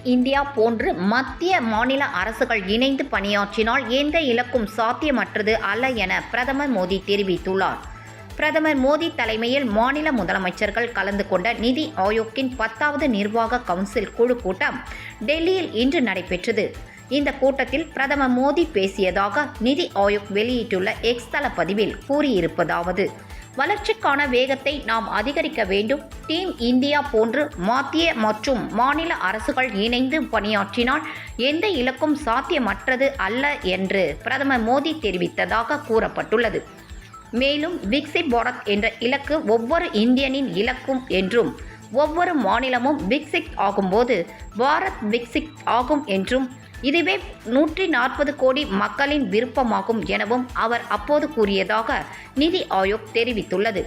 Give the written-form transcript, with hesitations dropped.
India போன்று மத்திய மாநில அரசுகள் இணைந்து பணியாற்றினால் எந்த இலக்கும் சாத்தியமற்றது அல்ல என பிரதமர் மோடி தெரிவித்துள்ளார். பிரதமர் மோடி தலைமையில் மாநில முதலமைச்சர்கள் கலந்து கொண்ட நிதி ஆயோக்கின் 10வது நிர்வாக கவுன்சில் குழு கூட்டம் டெல்லியில் இன்று நடைபெற்றது. இந்த கூட்டத்தில் பிரதமர் மோடி பேசியதாக நிதி ஆயோக் வெளியிட்டுள்ள எக்ஸ் தள பதிவில் கூறியிருப்பதாவது: வளர்ச்சிக்கான வேகத்தை நாம் அதிகரிக்க வேண்டும். டீம் இந்தியா போன்று மத்திய மற்றும் மாநில அரசுகள் இணைந்து பணியாற்றினால் எந்த இலக்கும் சாத்தியமற்றது அல்ல என்று பிரதமர் மோடி தெரிவித்ததாக கூறப்பட்டுள்ளது. மேலும் விக்சித் பாரத் என்ற இலக்கு ஒவ்வொரு இந்தியனின் இலக்கும் என்றும், ஒவ்வொரு மாநிலமும் விக்சித் ஆகும்போது பாரத் விக்சித் ஆகும் என்றும், இதுவே 140 கோடி மக்களின் விருப்பமாகும் எனவும் அவர் அப்போது கூறியதாக நிதி ஆயோக் தெரிவித்துள்ளது.